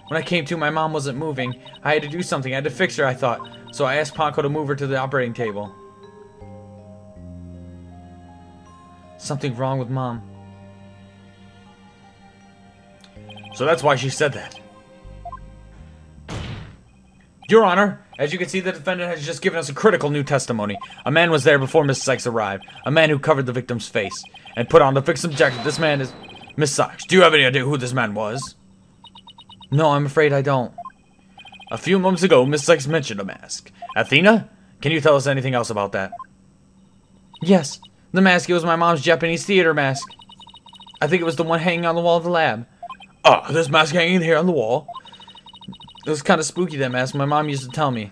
When I came to, my mom wasn't moving. I had to do something. I had to fix her, I thought. So I asked Panko to move her to the operating table. Something wrong with Mom. So that's why she said that. Your Honor, as you can see, the defendant has just given us a critical new testimony. A man was there before Miss Sykes arrived. A man who covered the victim's face and put on the victim's jacket. This man is... Miss Sykes, do you have any idea who this man was? No, I'm afraid I don't. A few moments ago, Miss Sykes mentioned a mask. Athena? Can you tell us anything else about that? Yes. The mask, it was my mom's Japanese theater mask. I think it was the one hanging on the wall of the lab. Oh, this mask hanging here on the wall? It was kind of spooky, that mask. My mom used to tell me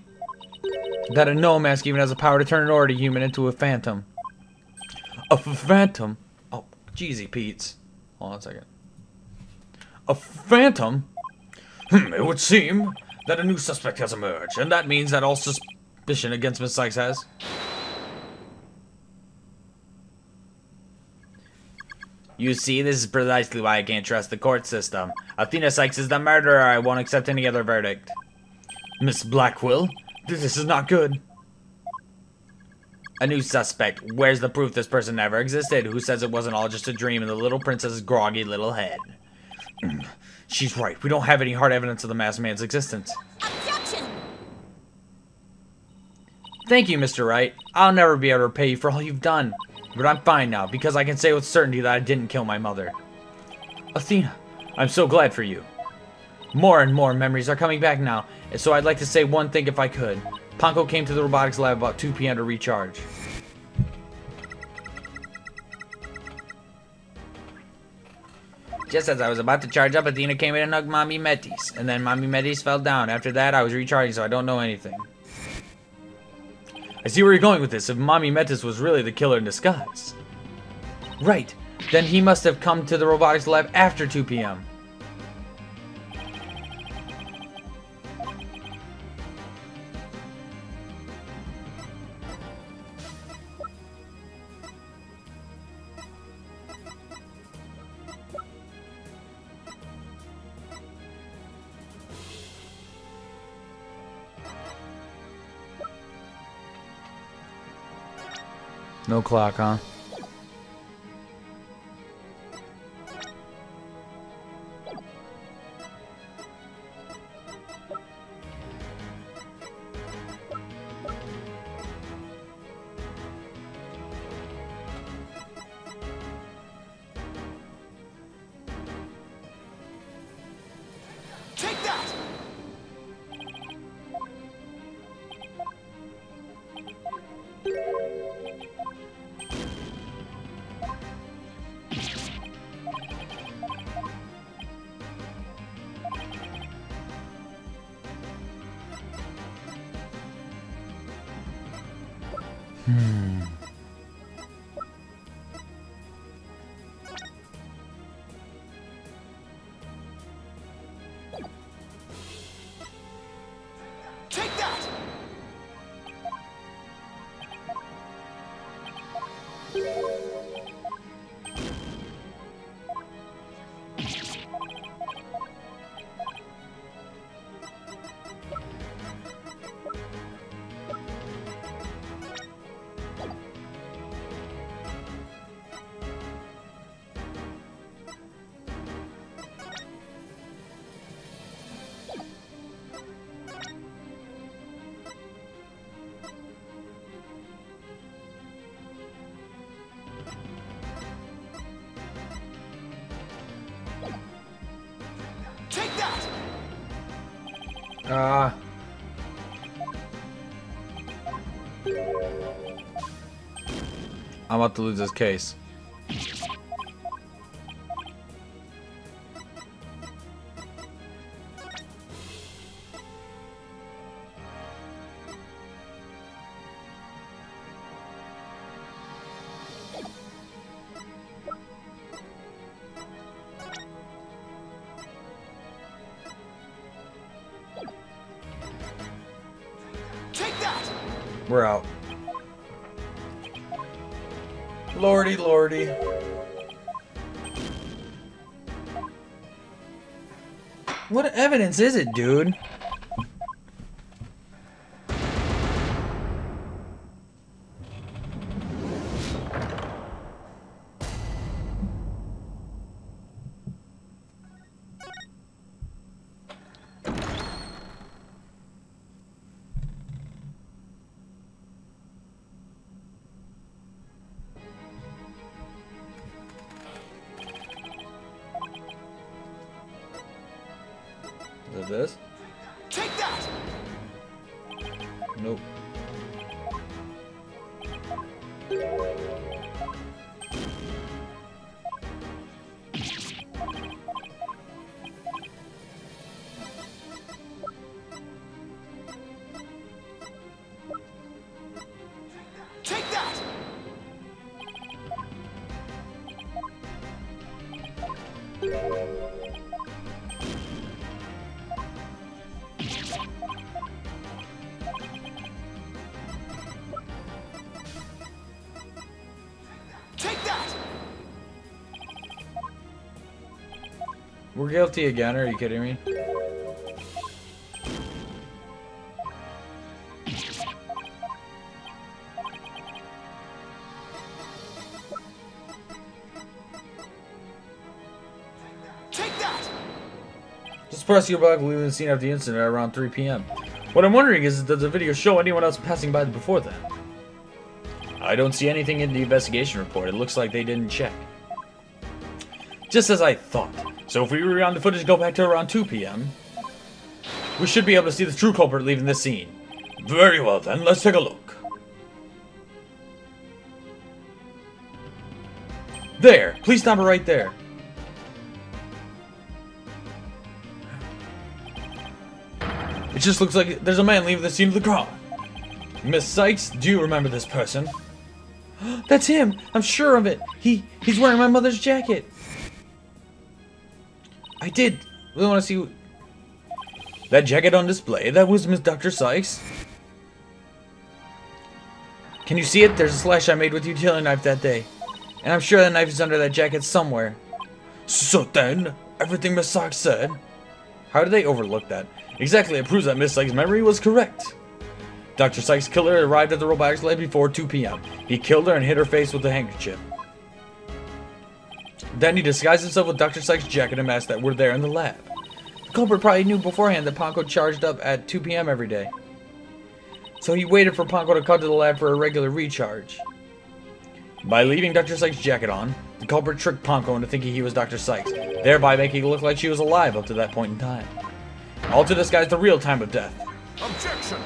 that a no mask even has the power to turn an ordinary human into a phantom. A phantom? Oh, jeezy Pete's. Hold on a second. A phantom? It would seem that a new suspect has emerged, and that means that all suspicion against Miss Sykes has... You see, this is precisely why I can't trust the court system. Athena Sykes is the murderer. I won't accept any other verdict. Miss Blackwell? This is not good. A new suspect. Where's the proof this person never existed? Who says it wasn't all just a dream in the little princess's groggy little head? She's right. We don't have any hard evidence of the masked man's existence. Objection! Thank you, Mr. Wright. I'll never be able to repay you for all you've done. But I'm fine now, because I can say with certainty that I didn't kill my mother. Athena, I'm so glad for you. More and more memories are coming back now, and so I'd like to say one thing if I could. Panko came to the robotics lab about 2 p.m. to recharge. Just as I was about to charge up, Athena came in and hugged Mommy Metis, and then Mommy Metis fell down. After that, I was recharging, so I don't know anything. I see where you're going with this, if Mommy Metis was really the killer in disguise. Right. Then he must have come to the robotics lab after 2 p.m. No clock, huh? Take that! Take that! Take that! I'm about to lose this case. Take that! We're out. Lordy, lordy. What evidence is it, dude? Is it this? Take that! Nope. Take that! Take that! We're guilty again, are you kidding me? Take that! Just press your bug leaving the scene after the incident at around 3 p.m. What I'm wondering is, does the video show anyone else passing by before then? I don't see anything in the investigation report. It looks like they didn't check. Just as I thought. So if we rewind the footage and go back to around 2 p.m., we should be able to see the true culprit leaving the scene. Very well then, let's take a look. There! Please stop it right there. It just looks like there's a man leaving the scene of the crime. Miss Sykes, do you remember this person? That's him! I'm sure of it! He's wearing my mother's jacket! I did! We want to see... That jacket on display, that was Miss Dr. Sykes? Can you see it? There's a slash I made with a utility knife that day. And I'm sure that knife is under that jacket somewhere. So then, everything Miss Sykes said... How did they overlook that? Exactly, it proves that Miss Sykes' memory was correct. Dr. Sykes' killer arrived at the robotics lab before 2 p.m. He killed her and hit her face with a handkerchief. Then he disguised himself with Dr. Sykes' jacket and mask that were there in the lab. The culprit probably knew beforehand that Ponko charged up at 2 p.m. every day. So he waited for Ponko to come to the lab for a regular recharge. By leaving Dr. Sykes' jacket on, the culprit tricked Ponko into thinking he was Dr. Sykes, thereby making it look like she was alive up to that point in time. All to disguise the real time of death. Objection!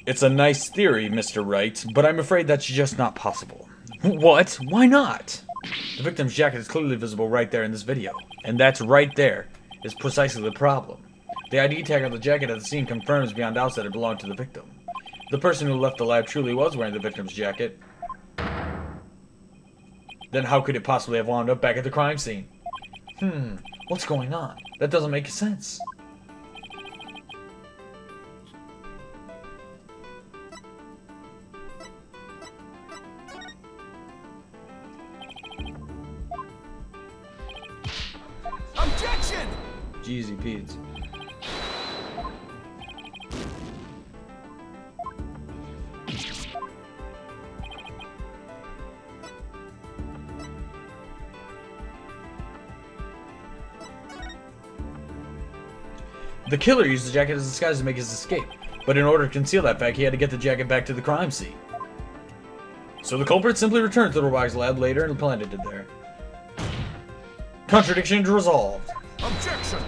It's a nice theory, Mr. Wright, but I'm afraid that's just not possible. What? Why not? The victim's jacket is clearly visible right there in this video. And that's right there is precisely the problem. The ID tag on the jacket at the scene confirms beyond doubt that it belonged to the victim. If the person who left the lab truly was wearing the victim's jacket, then how could it possibly have wound up back at the crime scene? What's going on? That doesn't make sense. Objection! Jeezy Pete's. The killer used the jacket as a disguise to make his escape, but in order to conceal that fact, he had to get the jacket back to the crime scene. So the culprit simply returned to the robotics lab later and planted it there. Contradictions resolved. Objection!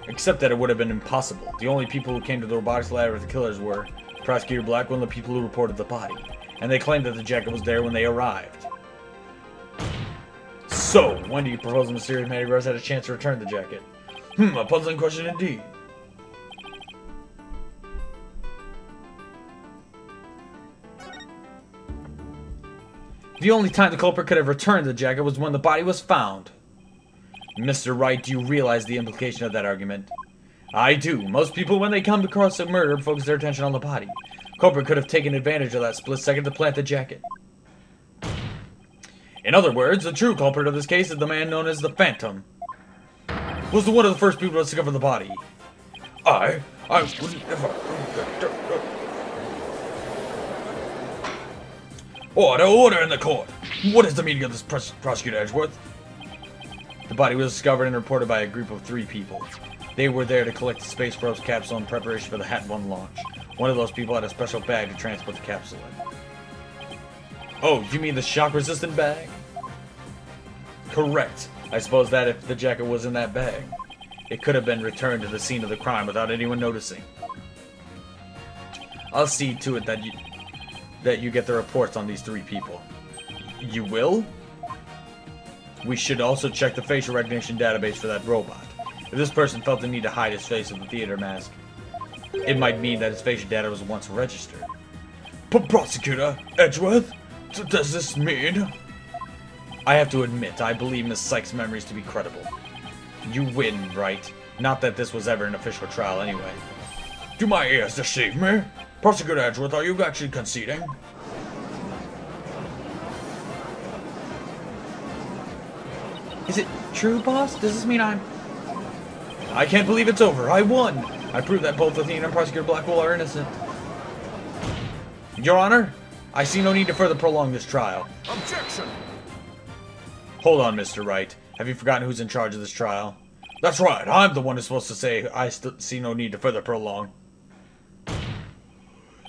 Except that it would have been impossible. The only people who came to the robotics lab with the killers were Prosecutor Blackwell and the people who reported the body, and they claimed that the jacket was there when they arrived. So, when do you propose the mysterious man who had a chance to return the jacket? A puzzling question indeed. The only time the culprit could have returned the jacket was when the body was found. Mr. Wright, do you realize the implication of that argument? I do. Most people, when they come across a murder, focus their attention on the body. Culprit could have taken advantage of that split second to plant the jacket. In other words, the true culprit of this case is the man known as the Phantom. Was one of the first people to discover the body. I wouldn't ever... Order in the court! What is the meaning of this, Prosecutor Edgeworth? The body was discovered and reported by a group of 3 people. They were there to collect the space probe's capsule in preparation for the Hat 1 launch. One of those people had a special bag to transport the capsule in. Oh, you mean the shock-resistant bag? Correct. I suppose that if the jacket was in that bag, it could have been returned to the scene of the crime without anyone noticing. I'll see to it that you get the reports on these 3 people. You will? We should also check the facial recognition database for that robot. If this person felt the need to hide his face with a theater mask, it might mean that his facial data was once registered. Prosecutor Edgeworth, does this mean? I have to admit, I believe Miss Sykes' memories to be credible. You win, Wright. Not that this was ever an official trial anyway. Do my ears deceive me? Prosecutor Edgeworth, are you actually conceding? Is it true, boss? Does this mean I can't believe it's over. I won. I proved that both Athena and Prosecutor Blackwell are innocent. Your Honor, I see no need to further prolong this trial. Objection! Hold on, Mr. Wright. Have you forgotten who's in charge of this trial? That's right. I'm the one who's supposed to say I see no need to further prolong.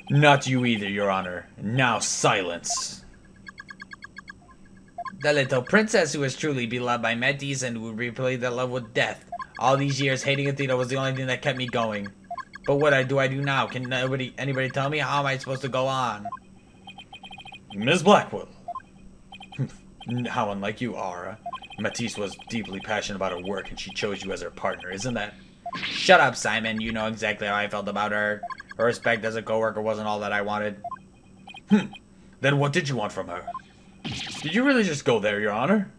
Not you either, Your Honor. Now silence. The little princess who was truly beloved by Metis and who replayed their love with death. All these years hating Athena was the only thing that kept me going. But what do I do now? Can anybody tell me? How am I supposed to go on? Ms. Blackwell. How unlike you, Aura. Matisse was deeply passionate about her work and she chose you as her partner, isn't that? Shut up, Simon. You know exactly how I felt about her. Her respect as a co-worker wasn't all that I wanted. Then what did you want from her? Did you really just go there, Your Honor?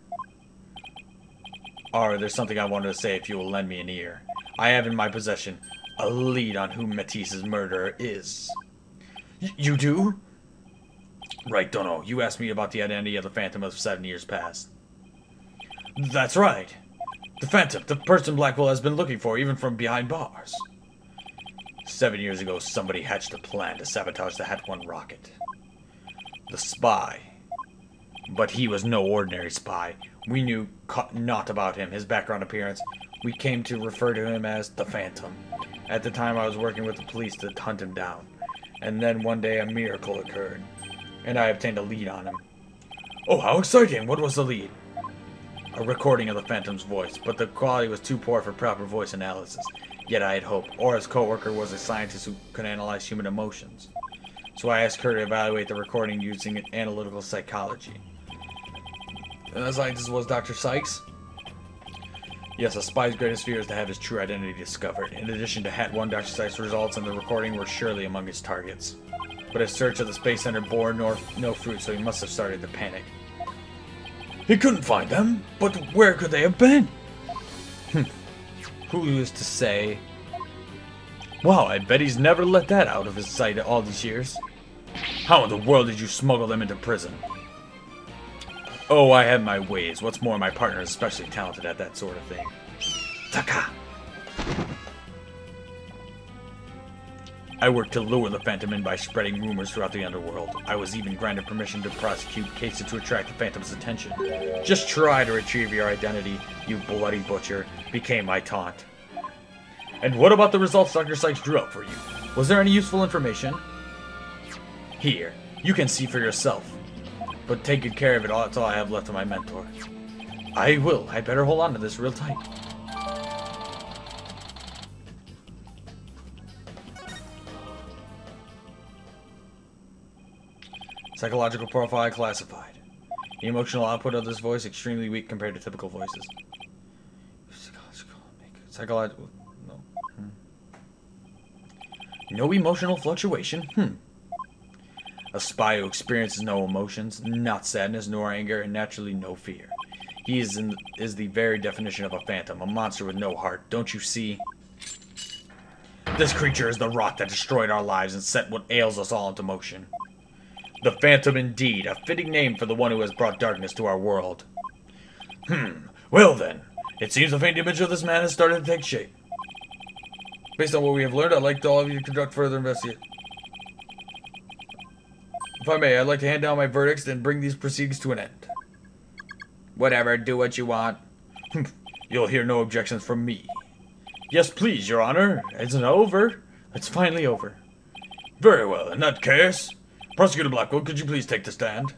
Aura, there's something I wanted to say if you will lend me an ear. I have in my possession a lead on who Matisse's murderer is. You do? Right, Dono. You asked me about the identity of the Phantom of 7 years past. That's right. The Phantom, the person Blackwell has been looking for, even from behind bars. 7 years ago, somebody hatched a plan to sabotage the Hat 1 rocket. The spy. But he was no ordinary spy. We knew naught about him, his background appearance. We came to refer to him as the Phantom. At the time, I was working with the police to hunt him down. And then one day, a miracle occurred. And I obtained a lead on him. Oh, how exciting! What was the lead? A recording of the Phantom's voice, but the quality was too poor for proper voice analysis. Yet I had hope. Aura's co-worker was a scientist who could analyze human emotions. So I asked her to evaluate the recording using analytical psychology. And the scientist was Dr. Sykes? Yes, a spy's greatest fear is to have his true identity discovered. In addition to Hat 1, Dr. Sykes' results in the recording were surely among his targets. But his search of the Space Center bore no fruit, so he must have started to panic. He couldn't find them, but where could they have been? Who used to say? Wow, I bet he's never let that out of his sight all these years. How in the world did you smuggle them into prison? Oh, I have my ways. What's more, my partner is especially talented at that sort of thing. Taka! I worked to lure the Phantom in by spreading rumors throughout the underworld. I was even granted permission to prosecute cases to attract the Phantom's attention. Just try to retrieve your identity, you bloody butcher, became my taunt. And what about the results Dr. Sykes drew up for you? Was there any useful information? Here, you can see for yourself. But take good care of it, that's all I have left of my mentor. I will. I better hold on to this real tight. Psychological profile classified. The emotional output of this voice extremely weak compared to typical voices. Psychological. No. No emotional fluctuation. A spy who experiences no emotions, not sadness nor anger, and naturally no fear. He is the very definition of a phantom, a monster with no heart. Don't you see? This creature is the rot that destroyed our lives and set what ails us all into motion. The Phantom indeed, a fitting name for the one who has brought darkness to our world. Well then, it seems a faint image of this man has started to take shape. Based on what we have learned, I'd like all of you to conduct further investigation. If I may, I'd like to hand down my verdicts and bring these proceedings to an end. Whatever, do what you want. You'll hear no objections from me. Yes, please, Your Honor. It's not over. It's finally over. Very well, in that case, Prosecutor Blackwell, could you please take the stand?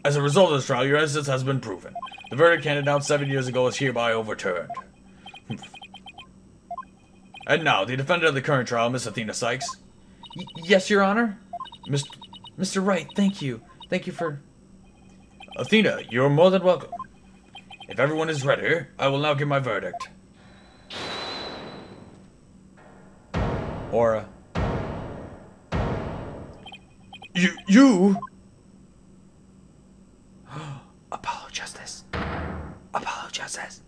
As a result of this trial, your innocence has been proven. The verdict handed down 7 years ago is hereby overturned. And now, the defendant of the current trial, Miss Athena Sykes. Yes, Your Honor? Mr. Wright, thank you. Thank you for... Athena, you're more than welcome. If everyone is ready, I will now give my verdict. Aura. You? Apollo Justice. Apollo Justice.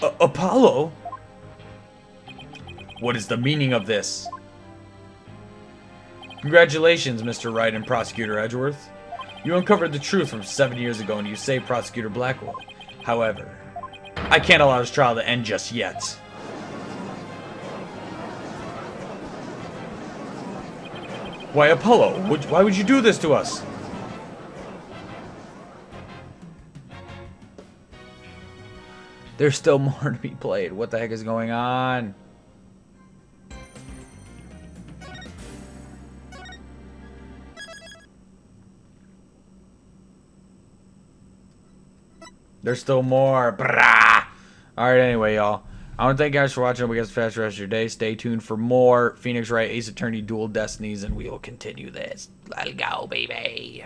Apollo? What is the meaning of this? Congratulations, Mr. Wright and Prosecutor Edgeworth. You uncovered the truth from 7 years ago and you saved Prosecutor Blackwell. However, I can't allow this trial to end just yet. Why, Apollo? Why would you do this to us? There's still more to be played. What the heck is going on? There's still more. Brah! Alright, anyway, y'all. I want to thank you guys for watching. Hope you guys have a fast rest of your day. Stay tuned for more Phoenix Wright Ace Attorney Dual Destinies, and we will continue this. Let's go, baby.